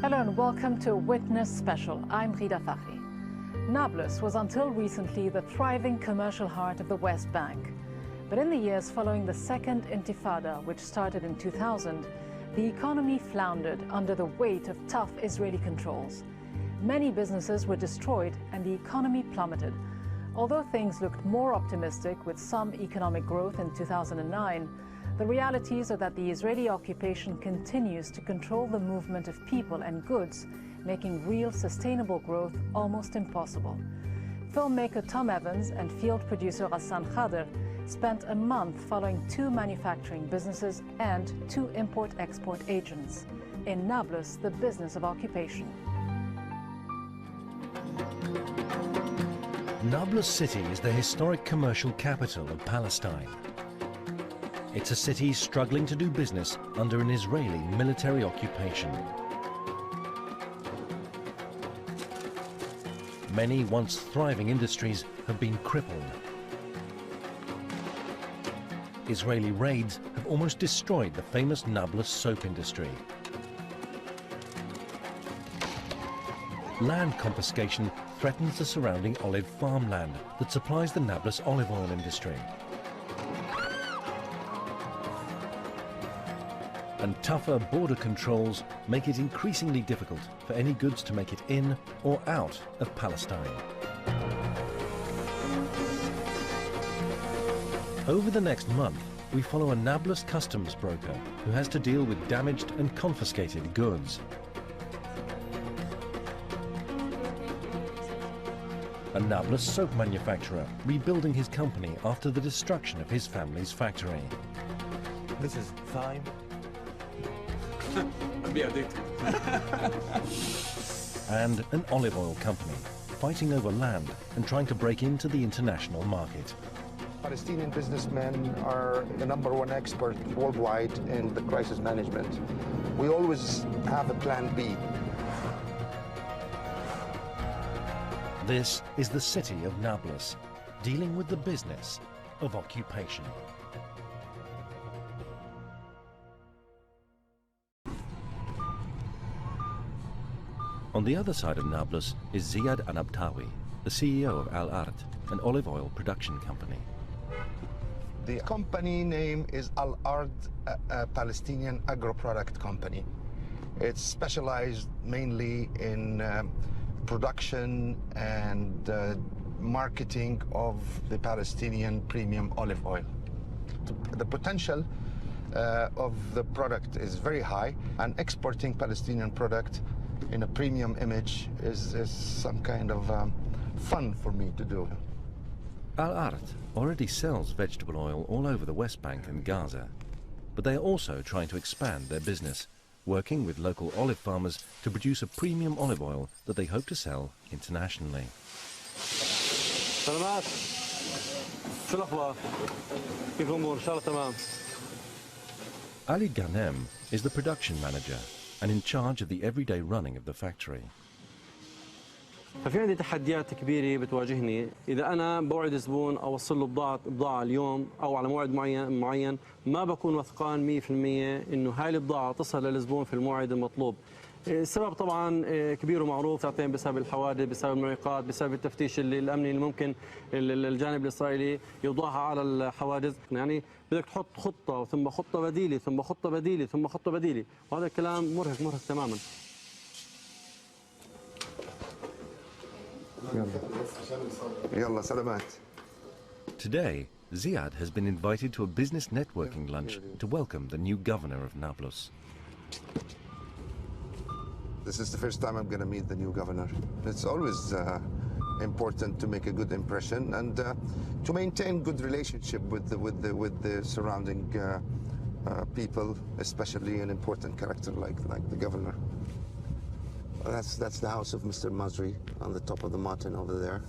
Hello and welcome to Witness Special. I'm Ghida Fakhry. Nablus was until recently the thriving commercial heart of the West Bank. But in the years following the Second Intifada, which started in 2000, the economy floundered under the weight of tough Israeli controls. Many businesses were destroyed and the economy plummeted. Although things looked more optimistic with some economic growth in 2009, the realities are that the Israeli occupation continues to control the movement of people and goods, making real sustainable growth almost impossible. Filmmaker Tom Evans and field producer Ghassan Khader spent a month following 2 manufacturing businesses and 2 import-export agents in Nablus, the business of occupation. Nablus city is the historic commercial capital of Palestine. It's a city struggling to do business under an Israeli military occupation. Many once thriving industries have been crippled. Israeli raids have almost destroyed the famous Nablus soap industry. Land confiscation threatens the surrounding olive farmland that supplies the Nablus olive oil industry. And tougher border controls make it increasingly difficult for any goods to make it in or out of Palestine. Over the next month, we follow a Nablus customs broker who has to deal with damaged and confiscated goods. A Nablus soap manufacturer rebuilding his company after the destruction of his family's factory. This is thyme. And an olive oil company fighting over land and trying to break into the international market. Palestinian businessmen are the #1 expert worldwide in the crisis management. We always have a plan B. This is the city of Nablus, dealing with the business of occupation. On the other side of Nablus is Ziad Anabtawi, the CEO of Alard, an olive oil production company. The company name is Alard, a Palestinian agro-product company. It's specialized mainly in production and marketing of the Palestinian premium olive oil. The potential of the product is very high, and exporting Palestinian product in a premium image is some kind of fun for me to do. Alard already sells vegetable oil all over the West Bank and Gaza, but they are also trying to expand their business, working with local olive farmers to produce a premium olive oil that they hope to sell internationally. Ali Ghanem is the production manager and in charge of the everyday running of the factory. ففي عندي تحديات كبيرة بتواجهني إذا أنا بوعد زبون أوصل له بضاعة اليوم أو على موعد معين ما بكون وثقان 100% إنه هاي البضاعة تصل للزبون في الموعد المطلوب. السبب طبعا كبير ومعروف، ساعتين بسبب الحوادث، بسبب المعيقات، بسبب التفتيش الأمني اللي ممكن الجانب الإسرائيلي يوضعها على الحوادث. يعني بدك تحط خطة ثم خطة بديلة ثم خطة بديلة ثم خطة بديلة، وهذا الكلام مرهق تماما. يلا سلامات. Today, Ziad has been invited to a business networking lunch to welcome the new governor of Nablus. This is the first time I'm going to meet the new governor. It's always important to make a good impression and to maintain good relationship with the surrounding people, especially an important character like the governor. That's the house of Mr. Masri on the top of the mountain over there.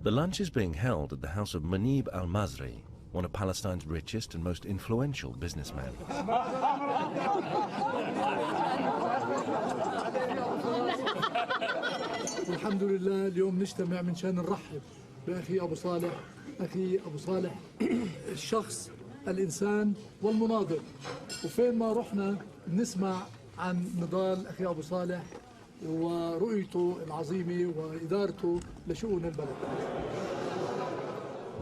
The lunch is being held at the house of Manib al-Masri, one of Palestine's richest and most influential businessmen. والحمد لله اليوم نجتمع من شان نرحب بأخي أبو صالح، أخي أبو صالح الشخص الإنسان والمناضل، وفين ما رحنا نسمع عن نضال أخي أبو صالح ورؤيته العظيمة وإدارته لشؤون البلد.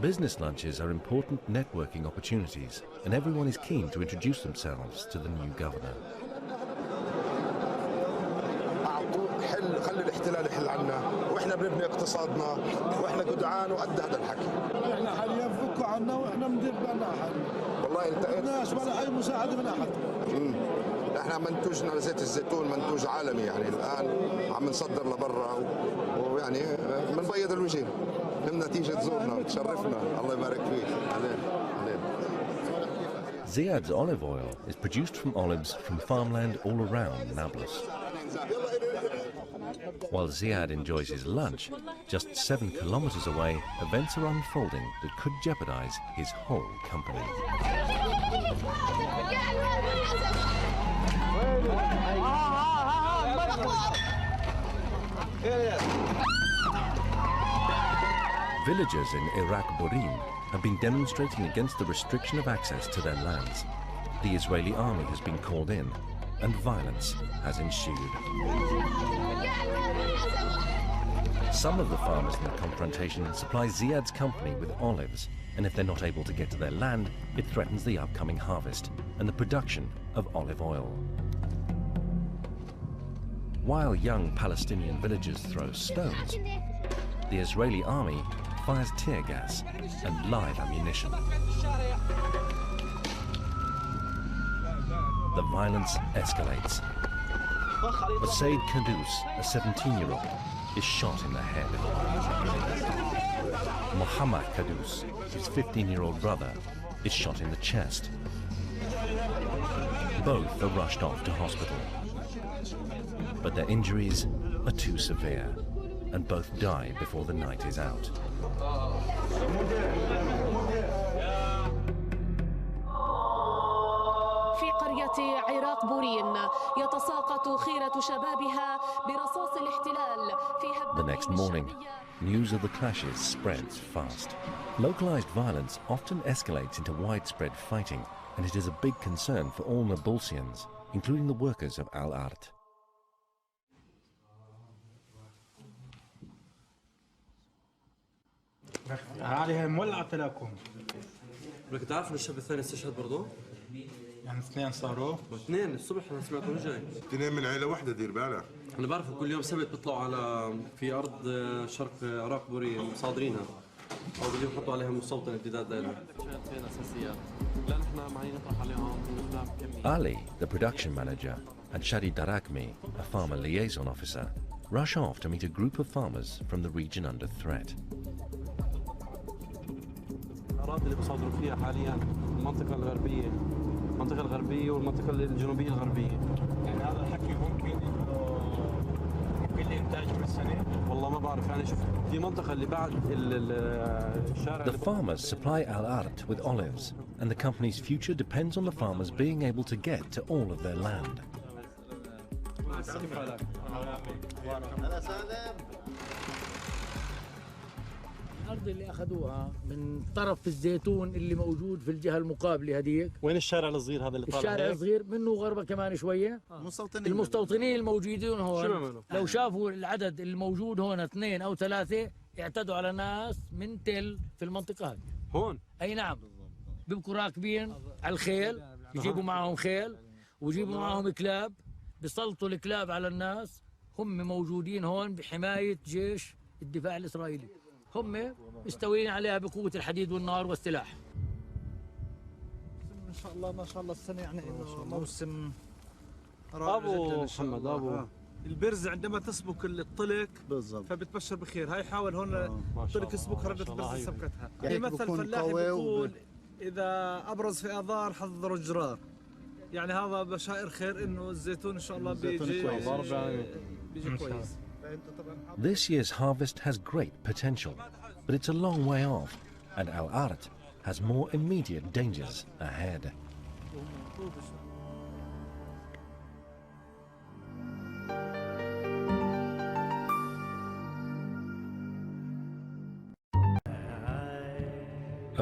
Business lunches are important networking opportunities, and everyone is keen to introduce themselves to the new governor. خلي الاحتلال يحل عنا واحنا بنبني اقتصادنا واحنا جدعان وقد هذا الحكي. احنا حاليا فكوا عنا واحنا بندير بالنا حاليا. والله انت الناس ولا اي مساعده من احد. احنا منتوجنا زيت الزيتون منتوج عالمي يعني الان عم نصدر لبرا ويعني بنبيض الوجه. لما تيجي تزورنا تشرفنا الله يبارك فيك. علينا. Ziad's olive oil is produced from olives from farmland all around Nablus. While Ziad enjoys his lunch, just 7 kilometers away, events are unfolding that could jeopardize his whole company. Villagers in Iraq Borin have been demonstrating against the restriction of access to their lands. The Israeli army has been called in, and violence has ensued. Some of the farmers in the confrontation supply Ziad's company with olives, and if they're not able to get to their land, it threatens the upcoming harvest and the production of olive oil. While young Palestinian villagers throw stones, the Israeli army fires tear gas and live ammunition. The violence escalates. Said Kadus, a 17-year-old, is shot in the head. Muhammad Kadus, his 15-year-old brother, is shot in the chest. Both are rushed off to hospital. But their injuries are too severe, and both die before the night is out. في قرية عراق بورين يتساقط خيرة شبابها برصاص الاحتلال في هبة. The next morning, news of the clashes spreads fast. Localized violence often escalates into widespread fighting, and it is a big concern for all Nablusians, including the workers of Alard. عليها مولعة تلاكم. بدك تعرف ان الشاب الثاني استشهد برضه؟ يعني 2 صاروا؟ 2 الصبح انا سمعته جاي. 2 من عيلة واحدة دير بالك. انا بعرف كل يوم سبت بيطلعوا على في ارض شرق عراق بورين مصادرينها. او بدهم يحطوا عليها مستوطن امتداد لها. لا نحن معين نطرح عليهم Ali, the production manager, and Shadi Darakmi, a farmer liaison officer, rush off to meet a group of farmers from the region under threat. الأراضي اللي بصادروا فيها حاليا المنطقة الغربية والمنطقة الجنوبية الغربية. يعني هذا الحكي ممكن لي إنتاج من السنة؟ والله ما بعرف يعني شوف في منطقة اللي بعد الشارع. The farmers supply Alard with olives, and the company's future depends on the farmers being able to get to all of their land. الأرض اللي أخذوها من طرف الزيتون اللي موجود في الجهة المقابلة هذيك. وين الشارع الصغير هذا اللي طالع؟ الشارع الصغير منه غربة كمان شوية. المستوطنين الموجودين هون لو شافوا العدد الموجود هون 2 أو 3 اعتدوا على ناس من تل في المنطقة هذه. هون؟ أي نعم. بيبقوا راكبين على الخيل، يجيبوا معهم خيل ويجيبوا معهم كلاب، بيسلطوا الكلاب على الناس. هم موجودين هون بحماية جيش الدفاع الإسرائيلي. هم مستويين عليها بقوة الحديد والنار والسلاح. ما شاء الله ما شاء الله السنة يعني إنه موسم أبو محمد أبو البرز عندما تسبك الطلق بالضبط فبتبشر بخير. هاي حاول هون الطلق يسبك ردة البرز سبكتها. في مثل فلاحي بيقول إذا أبرز في آذار حذروا الجرار. يعني هذا بشائر خير إنه الزيتون إن شاء الله بيجي كويس. This year's harvest has great potential, but it's a long way off, and Alard has more immediate dangers ahead.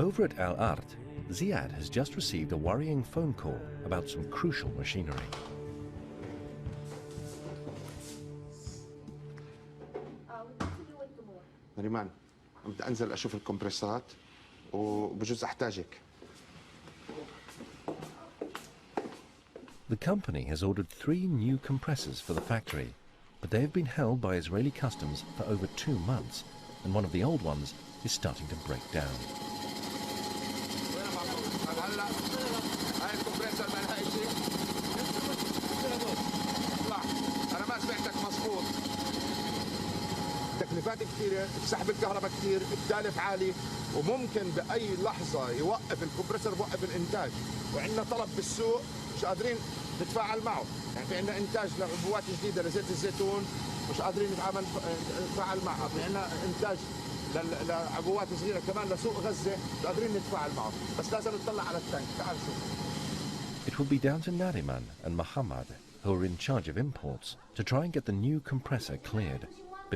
Over at Alard, Ziad has just received a worrying phone call about some crucial machinery. نريمان بدي انزل اشوف الكمبريسات وبجوز احتاجك. The company has ordered 3 new compressors for the factory, but they have been held by Israeli customs for over 2 months, and one of the old ones is starting to break down. تكلفات كثيرة، سحب الكهرباء كثير، التالف عالي، وممكن بأي لحظة يوقف الكمبرسور بوقف الإنتاج، وعندنا طلب بالسوق مش قادرين نتفاعل معه، يعني في عندنا إنتاج لعبوات جديدة لزيت الزيتون مش قادرين نتفاعل معها، في عندنا إنتاج لعبوات صغيرة كمان لسوق غزة مش قادرين نتفاعل معه، بس لازم نطلع على التانك، تعال شوف. It will be down to Nariman and Muhammad, who are in charge of imports, to try and get the new compressor cleared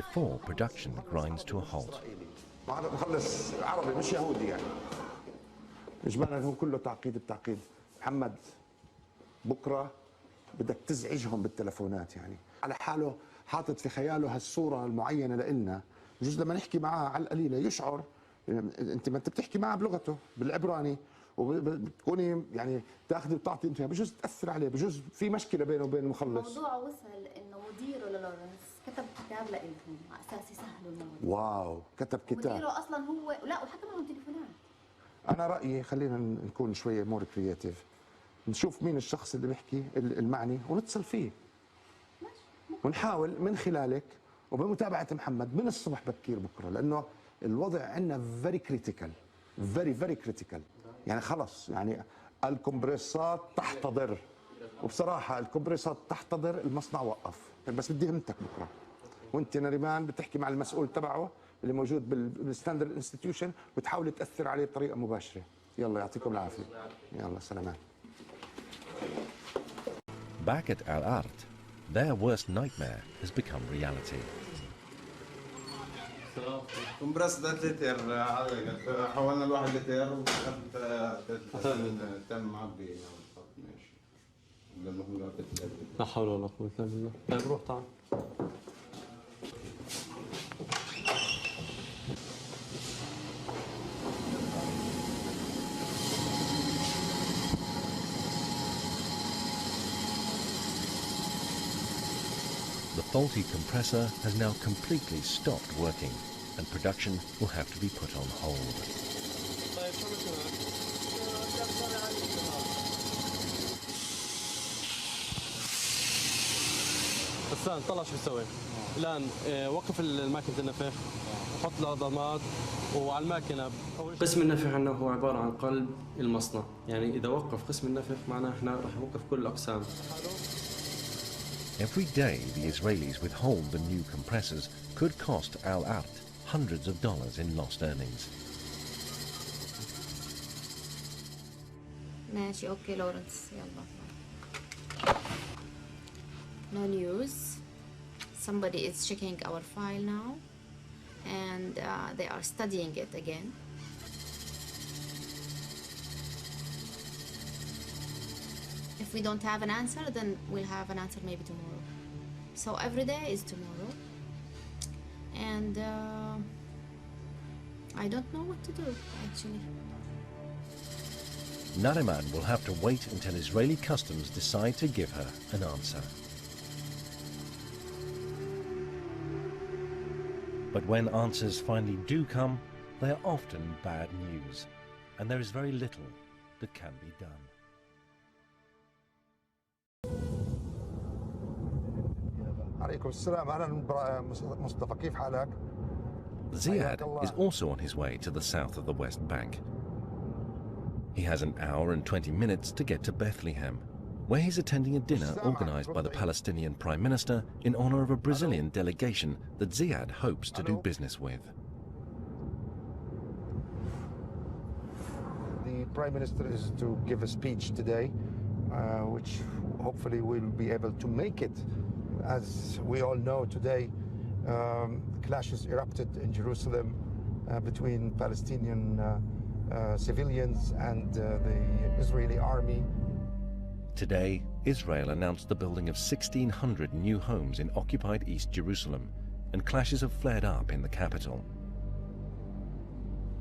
before production grinds to a halt. مخلص عربي مش يهودي يعني. إجمالا هو كله تعقيد بتعقيد. محمد بكرة بدك تزعجهم بالتلفونات يعني. على حاله حاطط في خياله هالصورة المعينة لإلنا. بجوز لما نحكي معاه على القليلة يشعر أنت ما أنت بتحكي معاه بلغته بالعبراني وبتكوني يعني تاخذي وتعطي أنت بجوز تأثر عليه بجوز في مشكلة بينه وبين المخلص. الموضوع وصل إنه مديره للورنس كتب كتاب لإلهم على أساس يسهلوا الموضوع. واو كتب كتاب. مديره أصلا هو لا وحكى معهم تليفونات. أنا رأيي خلينا نكون شوية مور كرياتيف. نشوف مين الشخص اللي بيحكي المعني ونتصل فيه. ونحاول من خلالك وبمتابعة محمد من الصبح بكير بكرة لأنه الوضع عندنا very critical very critical يعني خلص يعني الكمبريسات تحتضر وبصراحة الكمبريسات تحتضر المصنع وقف بس بدي همتك بكرة وانت نريمان بتحكي مع المسؤول تبعه اللي موجود بالستاندرد انستتيوشن وتحاول تأثر عليه بطريقة مباشرة. يلا يعطيكم العافية. يلا سلامات. Back at Alard, their worst nightmare has become reality. كمبرس ده لتر حولنا الواحد لتر وخدت تم معبي ماشي. لا حول ولا قوة إلا بالله. طيب روح تعال. The faulty compressor has now completely stopped working and production will have to be put on hold. غسان طلع شو بيسوي؟ الآن وقف الماكينة النفخ وحط العظامات وعلى الماكينة قسم النفخ عندنا هو عبارة عن قلب المصنع، يعني إذا وقف قسم النفخ معناه إحنا راح نوقف كل الأقسام. Every day, the Israelis withhold the new compressors could cost Alard hundreds of dollars in lost earnings. ماشي اوكي لورنس يلا. No news. Somebody is checking our file now and they are studying it again. If we don't have an answer, then we'll have an answer maybe tomorrow. So every day is tomorrow. And I don't know what to do, actually. Nariman will have to wait until Israeli customs decide to give her an answer. But when answers finally do come, they are often bad news, and there is very little that can be done. عليكم السلام. أهلا مصطفى كيف حالك؟ Ziad is also on his way to the south of the West Bank. He has an hour and 20 minutes to get to Bethlehem, where he's attending a dinner organized by the Palestinian Prime Minister in honor of a Brazilian delegation that Ziad hopes to do business with. The Prime Minister is to give a speech today, which hopefully we'll be able to make it. As we all know today, clashes erupted in Jerusalem between Palestinian civilians and the Israeli army. Today, Israel announced the building of 1,600 new homes in occupied East Jerusalem, and clashes have flared up in the capital.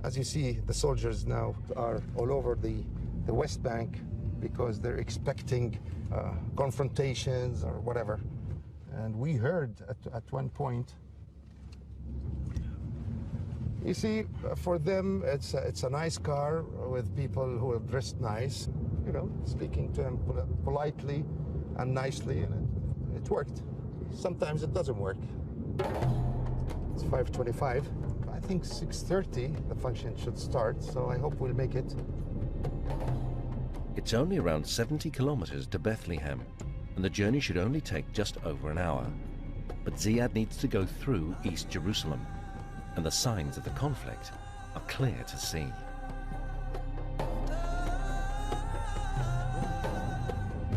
As you see, the soldiers now are all over the West Bank because they're expecting confrontations or whatever. And we heard at one point, you see, for them, it's a nice car with people who are dressed nice, you know, speaking to them politely and nicely, and it worked. Sometimes it doesn't work. It's 5:25. I think 6:30 the function should start, so I hope we'll make it. It's only around 70 kilometers to Bethlehem, and the journey should only take just over an hour. But Ziad needs to go through East Jerusalem, and the signs of the conflict are clear to see.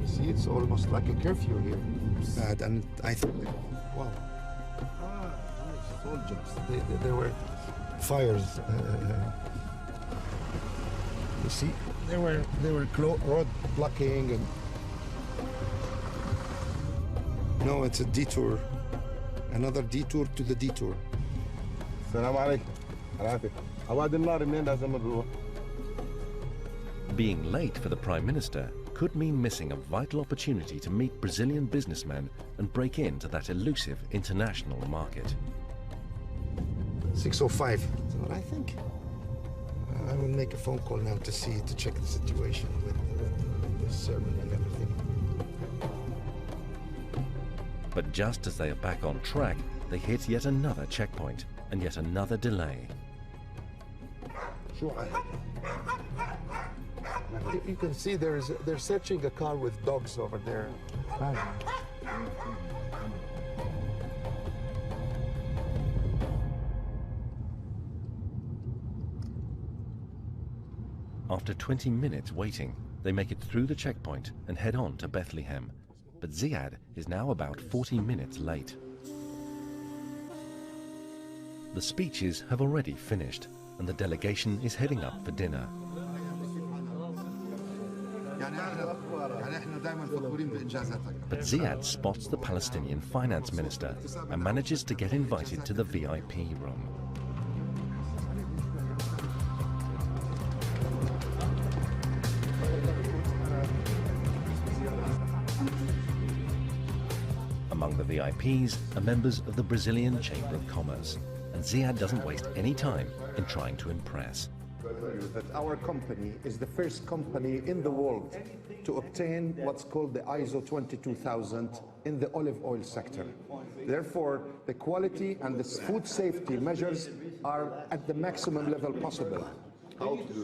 You see, it's almost like a curfew here. And I think, wow. Nice soldiers. There were fires. You see, they were road blocking, and no, it's a detour, another detour to the detour. Being late for the Prime Minister could mean missing a vital opportunity to meet Brazilian businessmen and break into that elusive international market. 6:05, that's what I think. I will make a phone call now to check the situation with the sermon and everything. But just as they are back on track, they hit yet another checkpoint and yet another delay. You can see they're searching a car with dogs over there. After 20 minutes waiting, they make it through the checkpoint and head on to Bethlehem. But Ziad is now about 40 minutes late. The speeches have already finished, and the delegation is heading up for dinner. But Ziad spots the Palestinian finance minister and manages to get invited to the VIP room. Among the VIPs are members of the Brazilian Chamber of Commerce, and Ziad doesn't waste any time in trying to impress. That our company is the first company in the world to obtain what's called the ISO 22000 in the olive oil sector. Therefore, the quality and the food safety measures are at the maximum level possible.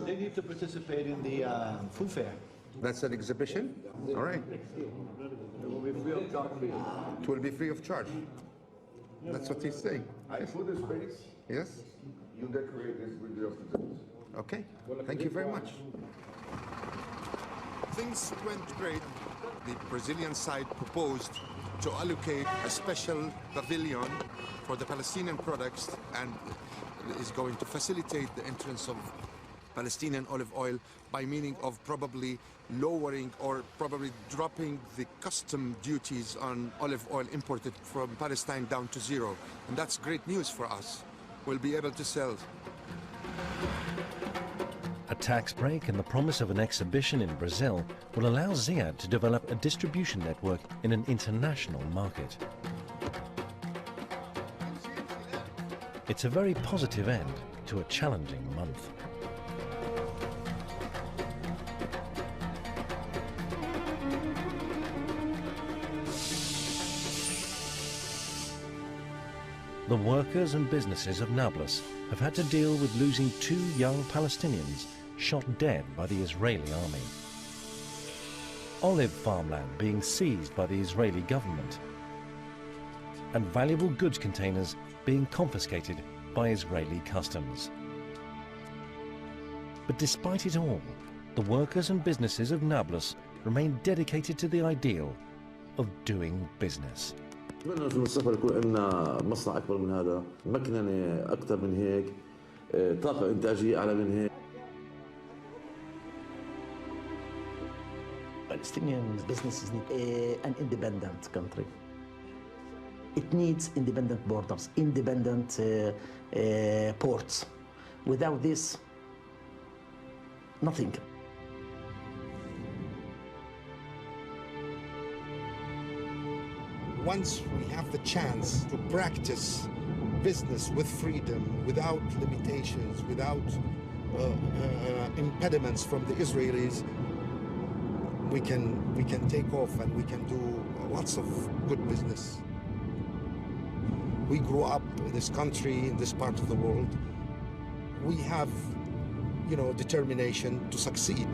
They need to participate in the food fair. That's an exhibition? All right. It will be free of charge. It will be free of charge. That's what he's saying. I put the space. Yes? You decorate this with your students. Okay. Thank you very much. Things went great. The Brazilian side proposed to allocate a special pavilion for the Palestinian products and is going to facilitate the entrance of Palestinian olive oil by meaning of probably lowering or probably dropping the custom duties on olive oil imported from Palestine down to zero. And that's great news for us. We'll be able to sell. A tax break and the promise of an exhibition in Brazil will allow Ziad to develop a distribution network in an international market. It's a very positive end to a challenging month. The workers and businesses of Nablus have had to deal with losing 2 young Palestinians shot dead by the Israeli army. Olive farmland being seized by the Israeli government, and valuable goods containers being confiscated by Israeli customs. But despite it all, the workers and businesses of Nablus remain dedicated to the ideal of doing business. نتمنى في المستقبل يكون عندنا مصنع أكبر من هذا، مكننة أكثر من هيك، طاقة إنتاجية أعلى من هيك. Palestinian businesses need an independent country. it needs independent borders, independent ports. Without this, nothing. Once we have the chance to practice business with freedom, without limitations, without impediments from the Israelis, we can take off and we can do lots of good business. We grew up in this country, in this part of the world. We have, determination to succeed.